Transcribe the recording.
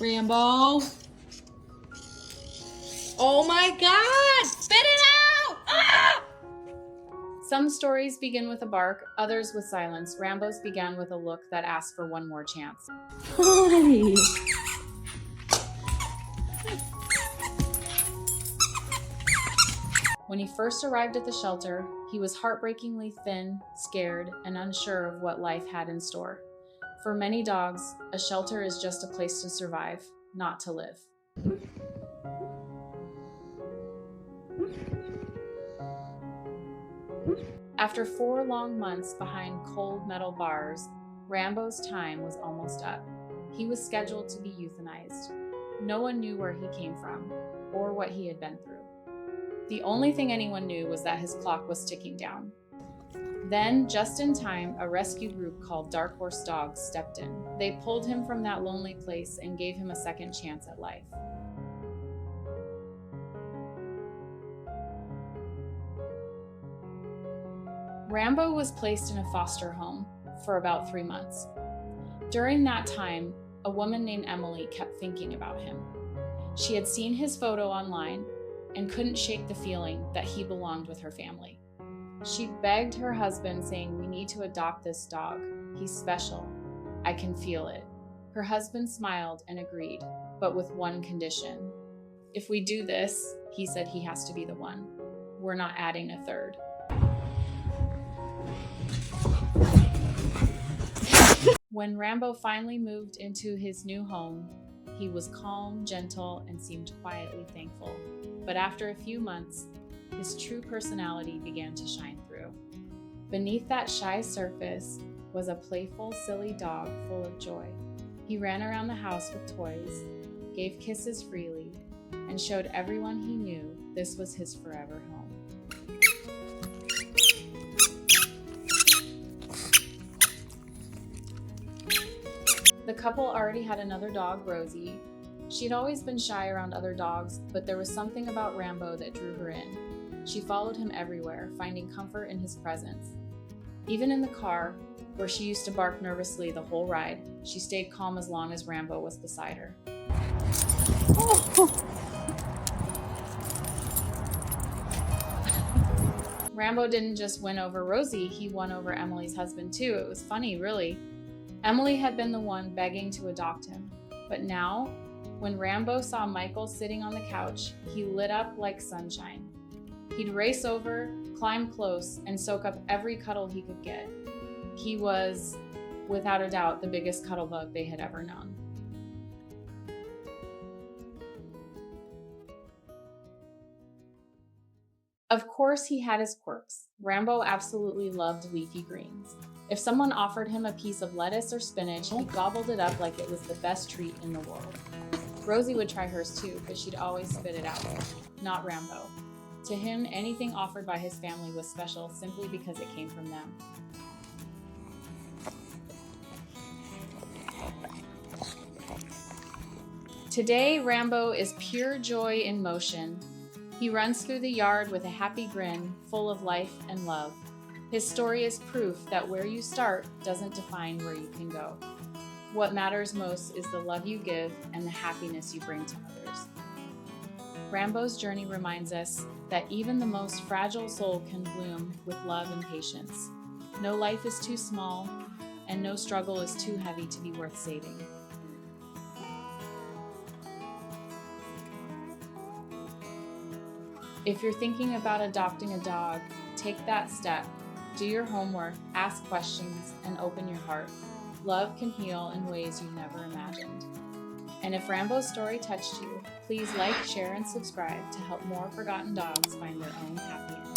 Rambo. Oh my God! Spit it out! Ah! Some stories begin with a bark, others with silence. Rambo's began with a look that asked for one more chance. Hi. When he first arrived at the shelter, he was heartbreakingly thin, scared, and unsure of what life had in store. For many dogs, a shelter is just a place to survive, not to live. After 4 long months behind cold metal bars, Rambo's time was almost up. He was scheduled to be euthanized. No one knew where he came from or what he had been through. The only thing anyone knew was that his clock was ticking down. Then, just in time, a rescue group called Dark Horse Dogs stepped in. They pulled him from that lonely place and gave him a second chance at life. Rambo was placed in a foster home for about 3 months. During that time, a woman named Emily kept thinking about him. She had seen his photo online and couldn't shake the feeling that he belonged with her family. She begged her husband, saying, "We need to adopt this dog. He's special. I can feel it." Her husband smiled and agreed, but with one condition. "If we do this," he said, "he has to be the one. We're not adding a third." When Rambo finally moved into his new home, he was calm, gentle, and seemed quietly thankful. But after a few months, his true personality began to shine through. Beneath that shy surface was a playful, silly dog full of joy. He ran around the house with toys, gave kisses freely, and showed everyone he knew this was his forever home. The couple already had another dog, Rosie. She'd always been shy around other dogs, but there was something about Rambo that drew her in. She followed him everywhere, finding comfort in his presence. Even in the car, where she used to bark nervously the whole ride, she stayed calm as long as Rambo was beside her. Rambo didn't just win over Rosie, he won over Emily's husband too. It was funny, really. Emily had been the one begging to adopt him, but now, when Rambo saw Michael sitting on the couch, he lit up like sunshine. He'd race over, climb close, and soak up every cuddle he could get. He was, without a doubt, the biggest cuddle bug they had ever known. Of course, he had his quirks. Rambo absolutely loved leafy greens. If someone offered him a piece of lettuce or spinach, he gobbled it up like it was the best treat in the world. Rosie would try hers too, but she'd always spit it out. Not Rambo. To him, anything offered by his family was special simply because it came from them. Today, Rambo is pure joy in motion. He runs through the yard with a happy grin, full of life and love. His story is proof that where you start doesn't define where you can go. What matters most is the love you give and the happiness you bring to others. Rambo's journey reminds us that even the most fragile soul can bloom with love and patience. No life is too small, and no struggle is too heavy to be worth saving. If you're thinking about adopting a dog, take that step. Do your homework, ask questions, and open your heart. Love can heal in ways you never imagined. And if Rambo's story touched you, please like, share, and subscribe to help more forgotten dogs find their own happy ending.